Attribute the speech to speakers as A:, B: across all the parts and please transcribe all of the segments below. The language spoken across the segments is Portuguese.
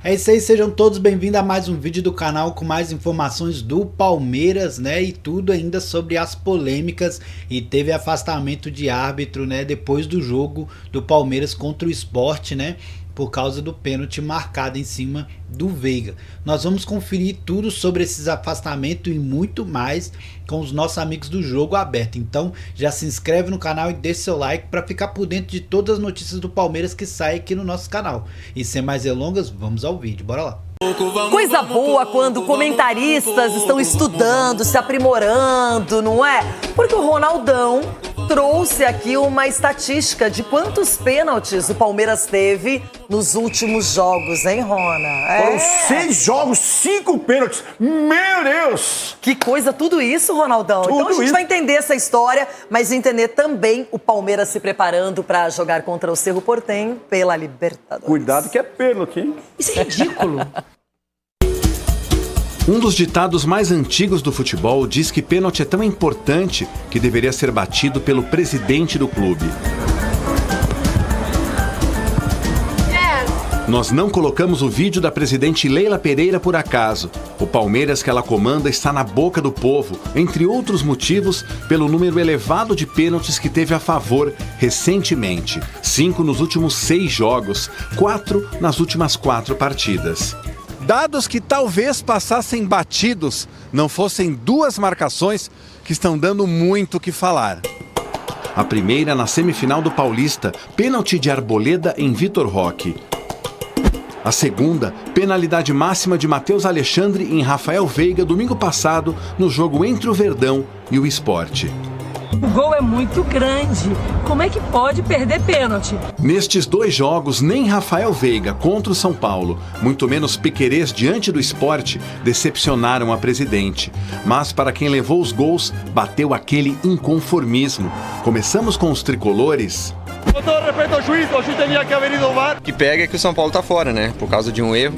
A: É isso aí, sejam todos bem-vindos a mais um vídeo do canal com mais informações do Palmeiras, né? E tudo ainda sobre as polêmicas, e teve afastamento de árbitro, né? Depois do jogo do Palmeiras contra o Sport, né? Por causa do pênalti marcado em cima do Veiga. Nós vamos conferir tudo sobre esses afastamentos e muito mais com os nossos amigos do Jogo Aberto. Então já se inscreve no canal e deixa seu like para ficar por dentro de todas as notícias do Palmeiras que saem aqui no nosso canal. E sem mais delongas, vamos ao vídeo, bora lá.
B: Coisa boa quando comentaristas estão estudando, se aprimorando, não é? Porque o Ronaldão trouxe aqui uma estatística de quantos pênaltis o Palmeiras teve nos últimos jogos, hein, Rona?
C: Foram 6 jogos, 5 pênaltis. Meu Deus!
B: Que coisa, tudo isso, Ronaldão.
C: Tudo
B: então a gente
C: isso.
B: vai entender essa história, mas entender também o Palmeiras se preparando para jogar contra o Cerro Porteño pela Libertadores.
C: Cuidado que é pênalti, hein?
B: Isso é ridículo.
D: Um dos ditados mais antigos do futebol diz que pênalti é tão importante que deveria ser batido pelo presidente do clube. Nós não colocamos o vídeo da presidente Leila Pereira por acaso. O Palmeiras que ela comanda está na boca do povo, entre outros motivos, pelo número elevado de pênaltis que teve a favor recentemente. 5 nos últimos 6 jogos, 4 nas últimas 4 partidas. Dados que talvez passassem batidos, não fossem 2 marcações que estão dando muito o que falar. A primeira na semifinal do Paulista, pênalti de Arboleda em Vitor Roque. A segunda, penalidade máxima de Matheus Alexandre em Rafael Veiga domingo passado no jogo entre o Verdão e o Sport.
E: O gol é muito grande. Como é que pode perder pênalti?
D: Nestes 2 jogos, nem Rafael Veiga contra o São Paulo, muito menos Piquerez diante do Sport, decepcionaram a presidente. Mas para quem levou os gols, bateu aquele inconformismo. Começamos com os tricolores.
F: Com todo respeito ao juiz, o juiz tinha que haver ido ao VAR.
G: O que pega é que o São Paulo tá fora, né? Por causa de um erro.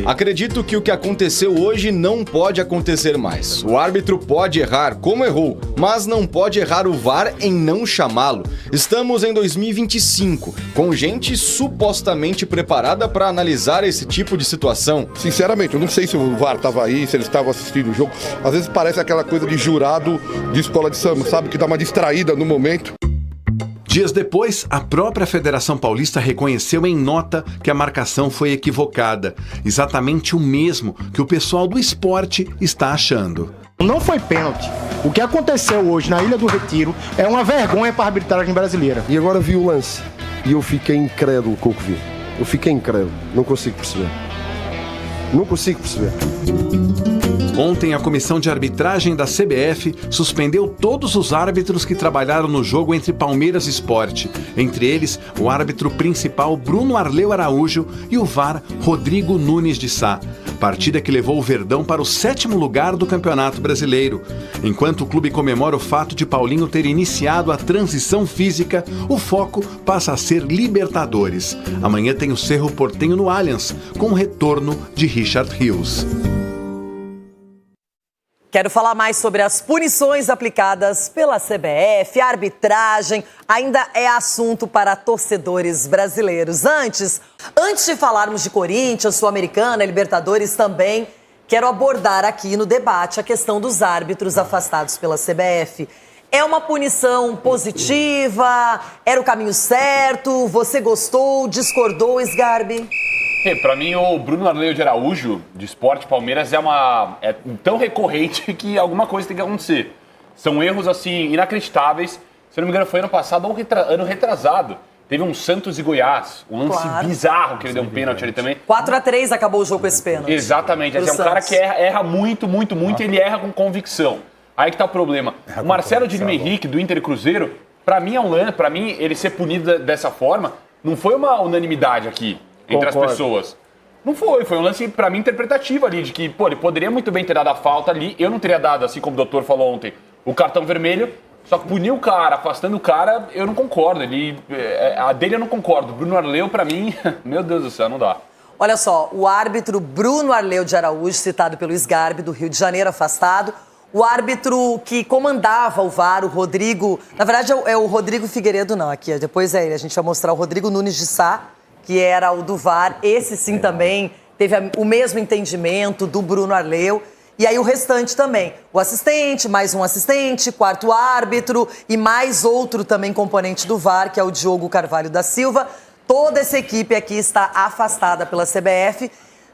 H: Acredito que o que aconteceu hoje não pode acontecer mais. O árbitro pode errar, como errou, mas não pode errar o VAR em não chamá-lo. Estamos em 2025, com gente supostamente preparada para analisar esse tipo de situação.
I: Sinceramente, eu não sei se o VAR estava aí, se eles estavam assistindo o jogo. Às vezes parece aquela coisa de jurado de escola de samba, sabe? Que dá uma distraída no momento.
D: Dias depois, a própria Federação Paulista reconheceu em nota que a marcação foi equivocada. Exatamente o mesmo que o pessoal do Sport está achando.
J: Não foi pênalti. O que aconteceu hoje na Ilha do Retiro é uma vergonha para a arbitragem brasileira.
I: E agora vi o lance e eu fiquei incrédulo com o que vi. Eu fiquei incrédulo. Não consigo perceber. Não consigo perceber.
D: Ontem, a comissão de arbitragem da CBF suspendeu todos os árbitros que trabalharam no jogo entre Palmeiras e Sport. Entre eles, o árbitro principal Bruno Arleu Araújo e o VAR Rodrigo Nunes de Sá. Partida que levou o Verdão para o 7º lugar do Campeonato Brasileiro. Enquanto o clube comemora o fato de Paulinho ter iniciado a transição física, o foco passa a ser Libertadores. Amanhã tem o Cerro Porteño no Allianz, com o retorno de Richard Rios.
B: Quero falar mais sobre as punições aplicadas pela CBF, a arbitragem, ainda é assunto para torcedores brasileiros. Antes de falarmos de Corinthians, Sul-Americana, Libertadores também, quero abordar aqui no debate a questão dos árbitros afastados pela CBF. É uma punição positiva? Era o caminho certo? Você gostou? Discordou, Sgarbi?
K: Pra mim, o Bruno Arleu de Araújo, de Sport Palmeiras, é tão recorrente que alguma coisa tem que acontecer. São erros, assim, inacreditáveis. Se eu não me engano, foi ano passado ou ano retrasado. Teve um Santos e Goiás, um lance bizarro que ele deu um pênalti ali também.
B: 4-3 acabou o jogo com esse pênalti.
K: Exatamente. Assim, é um cara que erra muito, e ele erra com convicção. Aí que tá o problema. O Marcelo Dinho Henrique, do Inter e Cruzeiro, pra mim, pra mim, ele ser punido dessa forma, não foi uma unanimidade aqui. Entre as pessoas. Não foi um lance, pra mim, interpretativo ali, de que, ele poderia muito bem ter dado a falta ali, eu não teria dado, assim como o doutor falou ontem, o cartão vermelho, só que punir o cara, afastando o cara, eu não concordo, a dele eu não concordo, Bruno Arleu, pra mim, meu Deus do céu, não dá.
B: Olha só, o árbitro Bruno Arleu de Araújo, citado pelo Sgarbi, do Rio de Janeiro, afastado, o árbitro que comandava o VAR, o Rodrigo, na verdade é o Rodrigo Figueiredo não, aqui, depois é ele, a gente vai mostrar o Rodrigo Nunes de Sá, que era o do VAR. Esse sim também teve o mesmo entendimento do Bruno Arleu. E aí o restante também. O assistente, mais um assistente, quarto árbitro e mais outro também componente do VAR, que é o Diogo Carvalho da Silva. Toda essa equipe aqui está afastada pela CBF.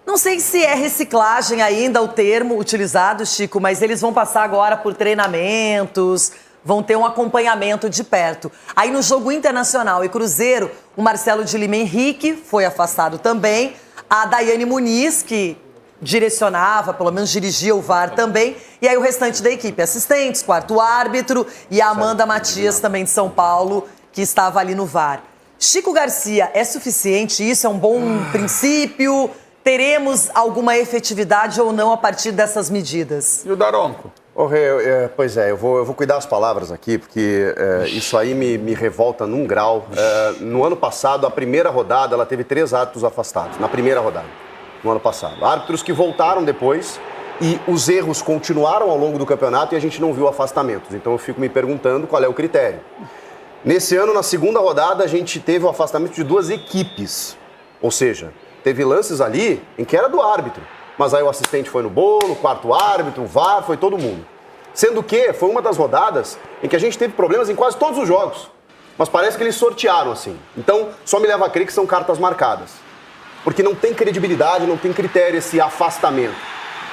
B: Não sei se é reciclagem ainda o termo utilizado, Chico, mas eles vão passar agora por treinamentos, vão ter um acompanhamento de perto. Aí no jogo Internacional e Cruzeiro, o Marcelo de Lima Henrique foi afastado também. A Daiane Muniz, que direcionava, pelo menos dirigia o VAR também. E aí o restante da equipe, assistentes, quarto árbitro e a Amanda Matias, também de São Paulo, que estava ali no VAR. Chico Garcia, é suficiente isso? É um bom princípio? Teremos alguma efetividade ou não a partir dessas medidas?
L: E o Daronco? Pois é, eu vou cuidar das palavras aqui, porque isso aí me revolta num grau. No ano passado, a primeira rodada, ela teve 3 árbitros afastados, na primeira rodada, no ano passado. Árbitros que voltaram depois e os erros continuaram ao longo do campeonato e a gente não viu afastamentos. Então eu fico me perguntando qual é o critério. Nesse ano, na segunda rodada, a gente teve o afastamento de 2 equipes, ou seja, teve lances ali em que era do árbitro. Mas aí o assistente foi no bolo, o quarto árbitro, o VAR, foi todo mundo. Sendo que foi uma das rodadas em que a gente teve problemas em quase todos os jogos. Mas parece que eles sortearam assim. Então, só me leva a crer que são cartas marcadas. Porque não tem credibilidade, não tem critério esse afastamento.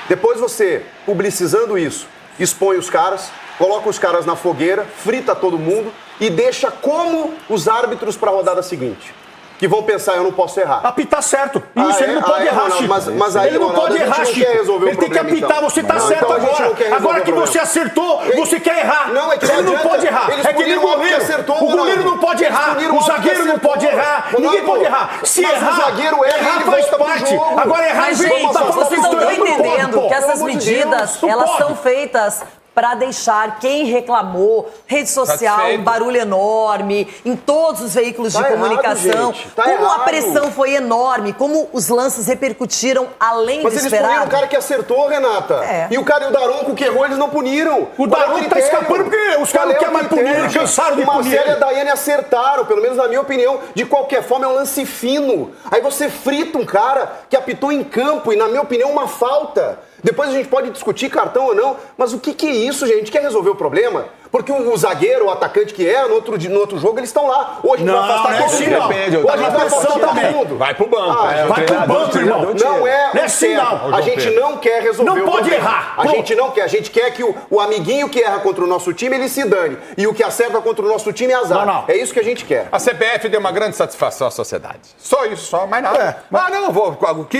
L: Depois você, publicizando isso, expõe os caras, coloca os caras na fogueira, frita todo mundo e deixa como os árbitros para a rodada seguinte. Que vão pensar, eu não posso errar.
C: Apitar certo. Isso, ele não pode errar, Chico.
L: Mas aí,
C: ele não pode errar, Chico. Ele tem que apitar, você tá certo agora. Agora que você acertou, você quer errar.
L: Não, é que
C: ele não pode errar. É que nem o goleiro. O goleiro não pode errar. O zagueiro não pode errar. Ninguém pode errar. Se errar,
L: o zagueiro erra
C: faz parte. Agora errar,
B: gente, vocês não estão entendendo que essas medidas, elas são feitas para deixar quem reclamou, rede social, um barulho enorme, em todos os veículos de comunicação. Como a pressão foi enorme, como os lances repercutiram além do esperado.
L: Mas eles puniram o cara que acertou, Renata. E o cara e o Daronco que errou, eles não puniram.
C: O Daronco tá escapando porque os caras não querem mais punir, eles cansaram de punir.
L: O Marcelo e a Daiane acertaram, pelo menos na minha opinião. De qualquer forma, é um lance fino. Aí você frita um cara que apitou em campo e, na minha opinião, uma falta. Depois a gente pode discutir cartão ou não, mas o que é isso, gente? A gente quer resolver o problema? Porque o zagueiro, o atacante que é, no outro jogo, eles estão lá. Hoje
C: não,
L: vai afastar todo mundo.
C: Depende.
L: Hoje vai afastar todo mundo.
K: Vai pro banco.
C: Vai pro banco, irmão.
L: Não é o certo. A gente não quer resolver o problema.
C: Não pode errar.
L: A gente não quer. A gente quer que o amiguinho que erra contra o nosso time, ele se dane. E o que acerta contra o nosso time é azar.
C: Não.
L: É isso que a gente quer.
K: A CBF deu uma grande satisfação à sociedade. Só isso, só mais nada.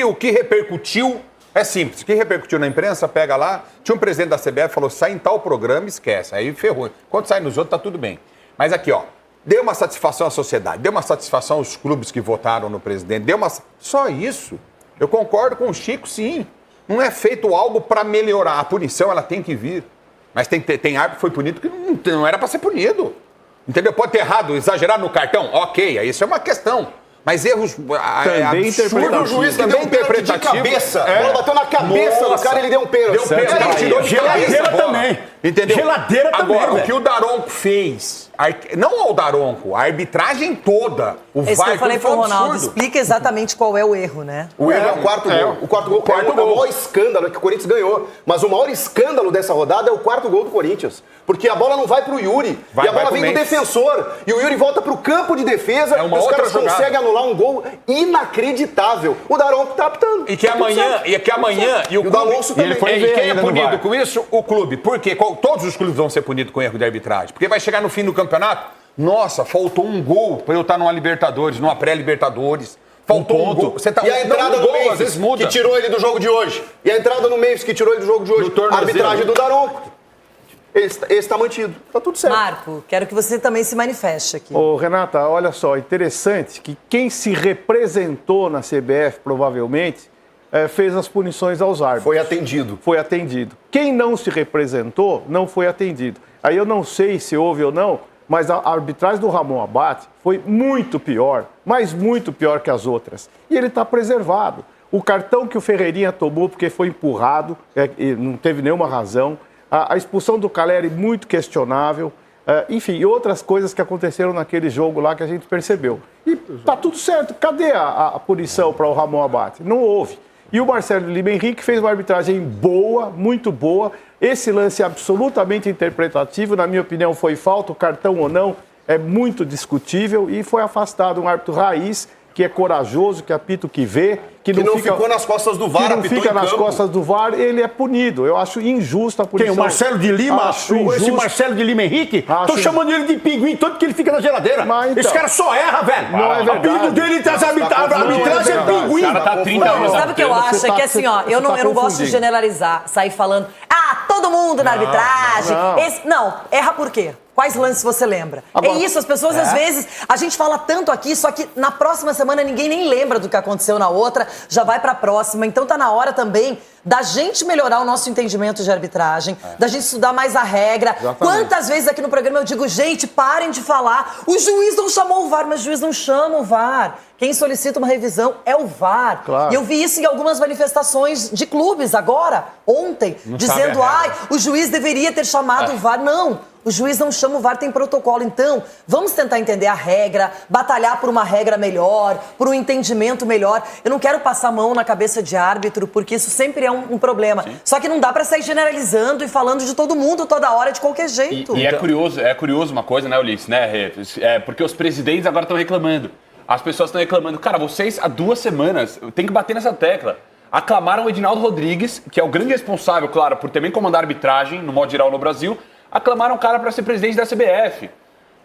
K: O que repercutiu... É simples, quem repercutiu na imprensa, pega lá, tinha um presidente da CBF, falou, sai em tal programa, esquece, aí ferrou. Quando sai nos outros, tá tudo bem. Mas aqui, ó, deu uma satisfação à sociedade, deu uma satisfação aos clubes que votaram no presidente, só isso. Eu concordo com o Chico, sim. Não é feito algo para melhorar, a punição ela tem que vir. Mas tem árbitro que foi punido que não era para ser punido. Entendeu? Pode ter errado, exagerado no cartão, ok, isso é uma questão. Mas erros
L: absurdos. O juiz que deu um pênalti de cabeça. A bola bateu na cabeça do cara e ele deu um pênalti.
C: Geladeira também.
K: Entendeu?
C: Geladeira também.
K: Agora, o que o Daronco fez, não o Daronco, a arbitragem toda, o VAR...
B: Isso que eu falei pro Ronaldo, explica exatamente qual é o erro, né?
L: O erro é o quarto gol. O quarto gol é o maior escândalo que o Corinthians ganhou. Mas o maior escândalo dessa rodada é o quarto gol do Corinthians. Porque a bola não vai pro Yuri. E a bola vem do defensor. E o Yuri volta pro campo de defesa. E os caras conseguem anular um gol inacreditável. O Daronco tá apitando.
K: E que amanhã... E o
L: Alonso também.
K: E quem é punido com isso? O clube. Por quê? Todos os clubes vão ser punidos com erro de arbitragem. Porque vai chegar no fim do campeonato, nossa, faltou um gol para eu estar numa Libertadores, numa pré-Libertadores. Faltou um gol.
L: E a entrada no Memphis, que tirou ele do jogo de hoje. E a entrada no Memphis, que tirou ele do jogo de hoje. A arbitragem do Daronco. Esse está mantido. Tá tudo certo.
B: Marco, quero que você também se manifeste aqui.
M: Renata, olha só, interessante que quem se representou na CBF, provavelmente, fez as punições aos árbitros.
L: Foi atendido.
M: Foi atendido. Quem não se representou, não foi atendido. Aí eu não sei se houve ou não, mas a arbitragem do Ramon Abate foi muito pior, mas muito pior que as outras. E ele está preservado. O cartão que o Ferreirinha tomou porque foi empurrado, e não teve nenhuma razão. A expulsão do Caleri muito questionável. enfim, e outras coisas que aconteceram naquele jogo lá que a gente percebeu. E tá tudo certo. Cadê a punição para o Ramon Abate? Não houve. E o Marcelo Lima Henrique fez uma arbitragem boa, muito boa. Esse lance absolutamente interpretativo, na minha opinião, foi falta, o cartão ou não, é muito discutível e foi afastado um árbitro raiz, que é corajoso, que apita o que vê, que não
C: ficou nas costas do VAR,
M: que não fica nas costas do VAR, ele é punido. Eu acho injusta a punição.
C: Quem? O Marcelo de Lima? Esse Marcelo de Lima Henrique? Tô chamando ele de pinguim, tanto que ele fica na geladeira.
M: Mas, então,
C: esse cara só erra, velho.
M: Não é verdade.
C: O apelido dele tá arbitragem é pinguim.
K: O cara tá 30 anos.
B: Sabe o que eu acho? É que assim, ó, eu não gosto de generalizar, sair falando, todo mundo na arbitragem. Não, erra por quê? Quais lances você lembra? Agora, é isso, as pessoas às vezes, a gente fala tanto aqui, só que na próxima semana ninguém nem lembra do que aconteceu na outra, já vai pra próxima. Então tá na hora também da gente melhorar o nosso entendimento de arbitragem, da gente estudar mais a regra. Exatamente. Quantas vezes aqui no programa eu digo, gente, parem de falar, o juiz não chamou o VAR, mas o juiz não chama o VAR. Quem solicita uma revisão é o VAR. Claro. E eu vi isso em algumas manifestações de clubes agora, ontem, não dizendo, o juiz deveria ter chamado o VAR. Não. O juiz não chama o VAR, tem protocolo. Então, vamos tentar entender a regra, batalhar por uma regra melhor, por um entendimento melhor. Eu não quero passar a mão na cabeça de árbitro, porque isso sempre é um problema. Sim. Só que não dá pra sair generalizando e falando de todo mundo toda hora, de qualquer jeito.
K: E é curioso uma coisa, né, Ulisses, né, porque os presidentes agora estão reclamando. As pessoas estão reclamando. Cara, vocês há 2 semanas, tem que bater nessa tecla. Aclamaram o Edinaldo Rodrigues, que é o grande responsável, claro, por também comandar a arbitragem, no modo geral, no Brasil. Aclamaram o cara para ser presidente da CBF.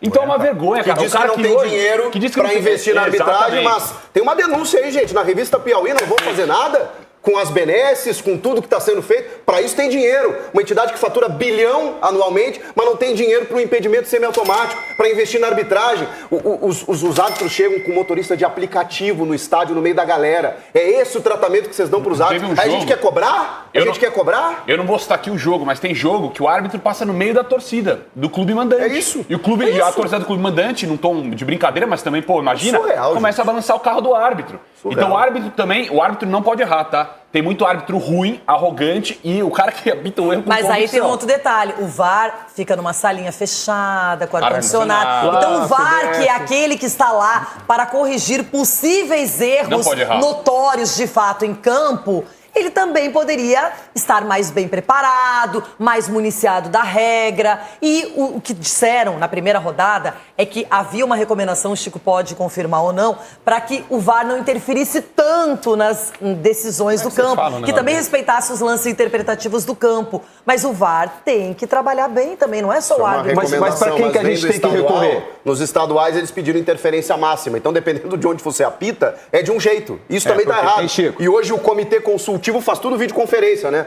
K: Então é uma vergonha, cara.
L: Que diz que não tem dinheiro para investir na arbitragem, mas tem uma denúncia aí, gente, na revista Piauí, não vão fazer nada com as benesses, com tudo que está sendo feito. Para isso tem dinheiro. Uma entidade que fatura bilhão anualmente, mas não tem dinheiro para o impedimento semiautomático, para investir na arbitragem. Os árbitros chegam com motorista de aplicativo no estádio, no meio da galera. É esse o tratamento que vocês dão para os árbitros. Aí a gente quer cobrar? Quer cobrar?
K: Eu não vou citar aqui o jogo, mas tem jogo que o árbitro passa no meio da torcida, do clube mandante.
L: É isso.
K: E o clube, a torcida do clube mandante, num tom de brincadeira, mas também, imagina, começa a balançar o carro do árbitro. Então o árbitro não pode errar, tá? Tem muito árbitro ruim, arrogante e o cara que apita o erro com
B: Mas aí tem um outro detalhe, o VAR fica numa salinha fechada, com ar-condicionado. Então o VAR, que é aquele que está lá para corrigir possíveis erros notórios de fato em campo, ele também poderia estar mais bem preparado, mais municiado da regra. E o que disseram na primeira rodada é que havia uma recomendação, o Chico pode confirmar ou não, para que o VAR não interferisse tanto nas decisões do campo, que também respeitasse os lances interpretativos do campo. Mas o VAR tem que trabalhar bem também, não é só o árbitro.
L: Mas para quem que a gente tem que recorrer? Nos estaduais eles pediram interferência máxima, então dependendo de onde você apita, é de um jeito. Isso também está errado. E hoje o comitê consultivo faz tudo videoconferência, né?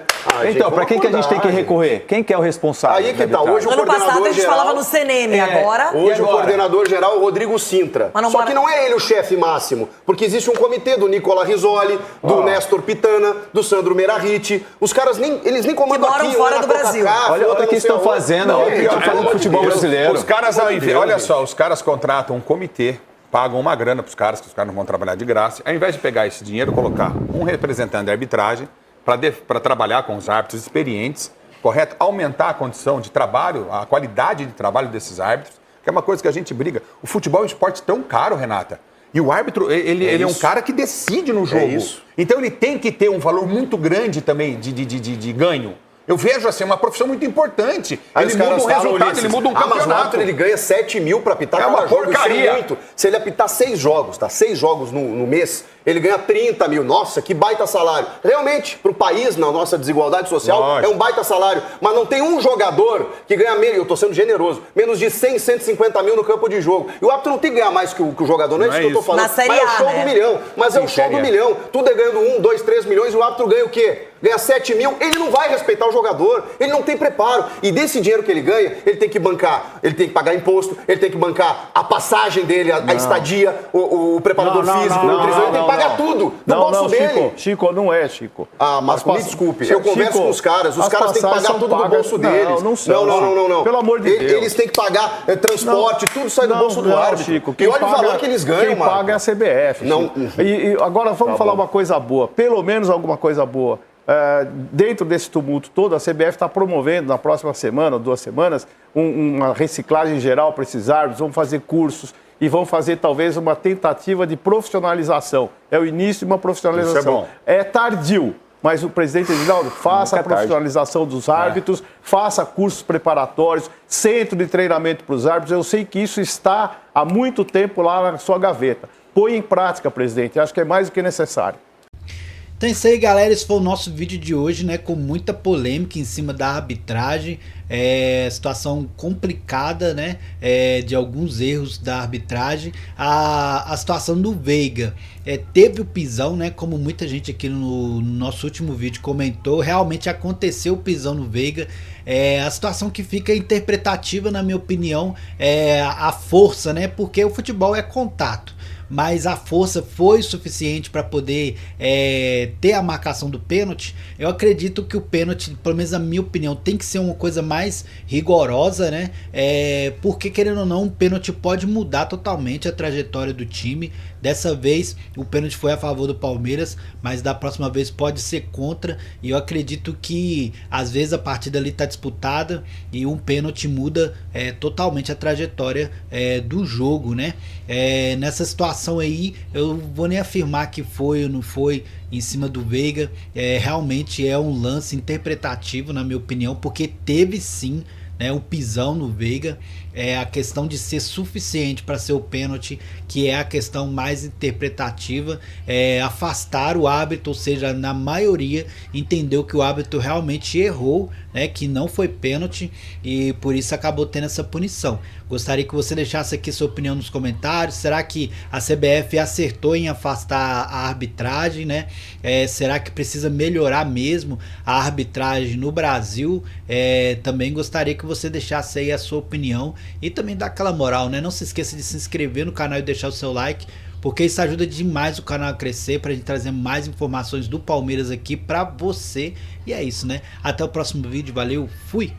H: Então, para quem que a gente tem que recorrer? Quem que é o responsável?
L: Aí que tá. Hoje o
B: ano passado a gente falava no CNM, agora...
L: Hoje o coordenador geral é o Rodrigo Sintra. Só que não é ele o chefe máximo, porque existe um comitê do Nicola Risoli, do Néstor Pitana, do Sandro Merahit. Os caras eles nem comandam aqui,
B: fora do Brasil.
H: Olha o que estão fazendo, olha o que estão fazendo no futebol brasileiro.
D: Os caras, olha só, os caras contratam um comitê, pagam uma grana para os caras, que os caras não vão trabalhar de graça. Ao invés de pegar esse dinheiro, colocar um representante de arbitragem para trabalhar com os árbitros experientes, correto? Aumentar a condição de trabalho, a qualidade de trabalho desses árbitros, que é uma coisa que a gente briga. O futebol é um esporte tão caro, Renata. E o árbitro, ele é um cara que decide no jogo. Então ele tem que ter um valor muito grande também de ganho. Eu vejo assim, uma profissão muito importante. Ele muda um resultado, ele muda um campeonato.
L: Mas o árbitro, ele ganha 7 mil para apitar.
D: É uma porcaria.
L: Isso é muito. Se ele apitar 6 jogos, tá? 6 jogos no mês, ele ganha 30 mil. Nossa, que baita salário. Realmente, pro país, na nossa desigualdade social, é um baita salário. Mas não tem um jogador que ganha menos, eu tô sendo generoso, menos de 100, 150 mil no campo de jogo. E o árbitro não tem que ganhar mais que o jogador, não é isso que eu tô falando.
B: Na Série
L: mas é o show
B: A, né?
L: do milhão. Mas é o show do milhão. Tudo é ganhando 1, 2, 3 milhões e o árbitro ganha o quê? Ganha 7 mil, ele não vai respeitar o jogador, ele não tem preparo. E desse dinheiro que ele ganha, ele tem que bancar, ele tem que pagar imposto, ele tem que bancar a passagem dele, a estadia, o preparador físico, o nutricionista, ele tem que pagar tudo do bolso dele.
M: Chico, não é, Chico.
L: Ah, mas me desculpe, eu converso com os caras têm que pagar tudo do bolso deles. Não.
M: Pelo amor de Deus.
L: Eles têm que pagar transporte, tudo sai do bolso do árbitro.
M: Chico,
L: e olha o valor que eles ganham,
M: quem paga é a CBF. E agora vamos falar uma coisa boa, pelo menos alguma coisa boa. dentro desse tumulto todo, a CBF está promovendo na próxima semana, 2 semanas, uma reciclagem geral para esses árbitros, vão fazer cursos e vão fazer talvez uma tentativa de profissionalização. É o início de uma profissionalização.
C: Isso é bom.
M: É tardio, mas o presidente Edinaldo, faça a profissionalização dos árbitros, faça cursos preparatórios, centro de treinamento para os árbitros. Eu sei que isso está há muito tempo lá na sua gaveta. Põe em prática, presidente. Acho que é mais do que necessário.
A: Então é isso aí, galera, esse foi o nosso vídeo de hoje, né, com muita polêmica em cima da arbitragem, situação complicada, né, de alguns erros da arbitragem, a situação do Veiga, teve o pisão, né, como muita gente aqui no nosso último vídeo comentou, realmente aconteceu o pisão no Veiga. A situação que fica interpretativa, na minha opinião, é a força, né, porque o futebol é contato. Mas a força foi suficiente para poder ter a marcação do pênalti. Eu acredito que o pênalti, pelo menos na minha opinião, tem que ser uma coisa mais rigorosa, né? Porque, querendo ou não, um pênalti pode mudar totalmente a trajetória do time. Dessa vez o pênalti foi a favor do Palmeiras, mas da próxima vez pode ser contra. E eu acredito que às vezes a partida ali está disputada e um pênalti muda totalmente a trajetória do jogo, né? Nessa situação aí, eu vou nem afirmar que foi ou não foi em cima do Veiga. Realmente é um lance interpretativo, na minha opinião, porque teve sim, né, o pisão no Veiga. A questão de ser suficiente para ser o pênalti, que é a questão mais interpretativa, afastar o árbitro, ou seja, na maioria entendeu que o árbitro realmente errou, né, que não foi pênalti, e por isso acabou tendo essa punição. Gostaria que você deixasse aqui sua opinião nos comentários. Será que a CBF acertou em afastar a arbitragem, né? Será que precisa melhorar mesmo a arbitragem no Brasil? Também gostaria que você deixasse aí a sua opinião e também dar aquela moral, né? Não se esqueça de se inscrever no canal e deixar o seu like, porque isso ajuda demais o canal a crescer, pra gente trazer mais informações do Palmeiras aqui pra você. E é isso, né? Até o próximo vídeo, valeu, fui!